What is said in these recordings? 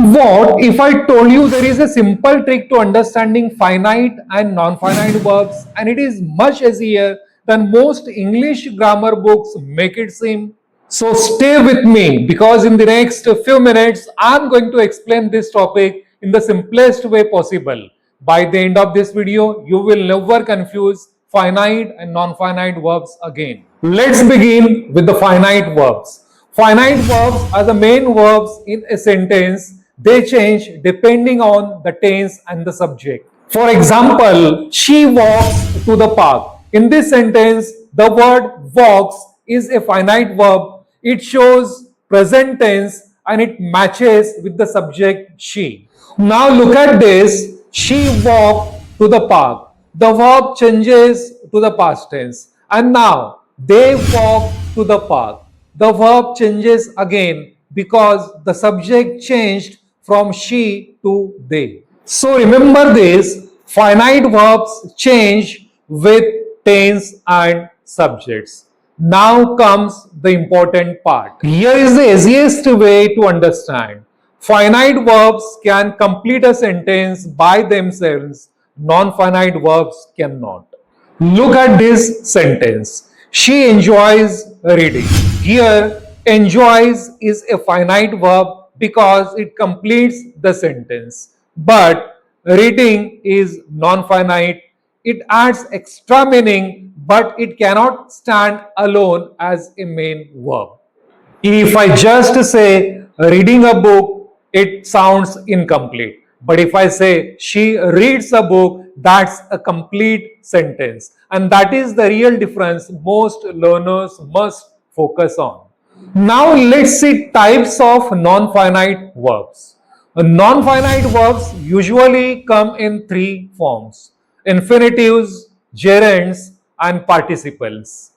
What if I told you there is a simple trick to understanding finite and non-finite verbs, and it is much easier than most English grammar books make it seem? So stay with me because in the next few minutes I'm going to explain this topic in the simplest way possible. By the end of this video, you will never confuse finite and non-finite verbs again. Let's begin with the finite verbs. Finite verbs are the main verbs in a sentence. They change depending on the tense and the subject. For example, she walks to the park. In this sentence, the word walks is a finite verb. It shows present tense and it matches with the subject she. Now look at this. She walked to the park. The verb changes to the past tense. And now they walk to the park. The verb changes again because the subject changed from she to they. So remember this, finite verbs change with tense and subjects. Now comes the important part. Here is the easiest way to understand. Finite verbs can complete a sentence by themselves. Non-finite verbs cannot. Look at this sentence. She enjoys reading. Here, enjoys is a finite verb because it completes the sentence. But reading is non-finite. It adds extra meaning, but it cannot stand alone as a main verb. If I just say reading a book, it sounds incomplete. But if I say she reads a book, that's a complete sentence. And that is the real difference most learners must focus on. Now let's see types of non-finite verbs. Non-finite verbs usually come in three forms: infinitives, gerunds, and participles.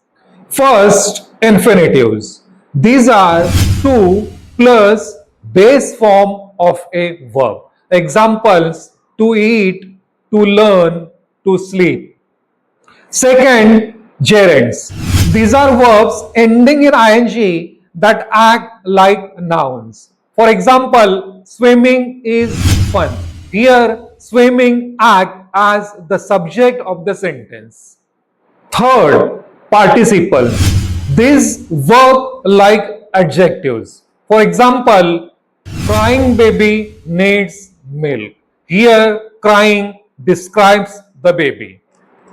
First, infinitives. These are to plus base form of a verb. Examples: to eat, to learn, to sleep. Second, gerunds. These are verbs ending in ing that act like nouns. For example, swimming is fun. Here, swimming act as the subject of the sentence. Third, participles. These work like adjectives. For example, crying baby needs milk. Here, crying describes the baby.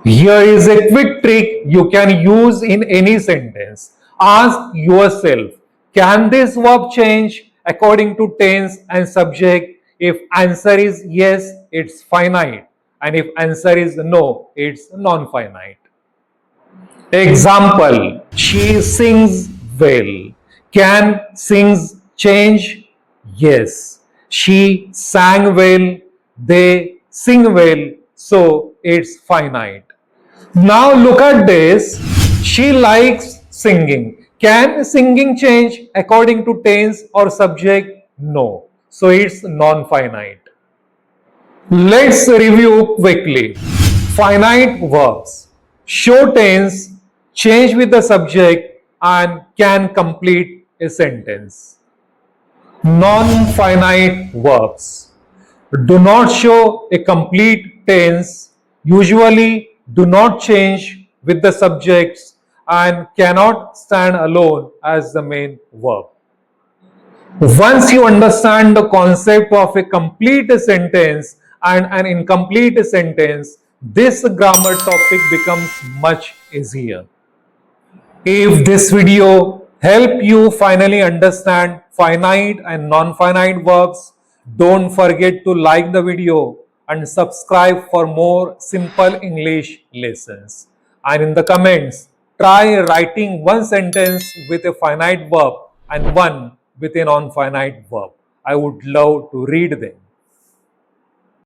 Here is a quick trick you can use in any sentence. Ask yourself, can this verb change according to tense and subject? If answer is yes, it's finite. And if answer is no, it's non-finite. Example, she sings well. Can sings change? Yes. She sang well. They sing well. So it's finite. Now look at this. She likes singing. Can singing change according to tense or subject? No. So it's non-finite. Let's review quickly. Finite verbs show tense, change with the subject, and can complete a sentence. Non-finite verbs do not show a complete tense, usually do not change with the subjects, and cannot stand alone as the main verb. Once you understand the concept of a complete sentence and an incomplete sentence, this grammar topic becomes much easier. If this video helped you finally understand finite and non-finite verbs, don't forget to like the video and subscribe for more simple English lessons. And in the comments, try writing one sentence with a finite verb and one with a non-finite verb. I would love to read them.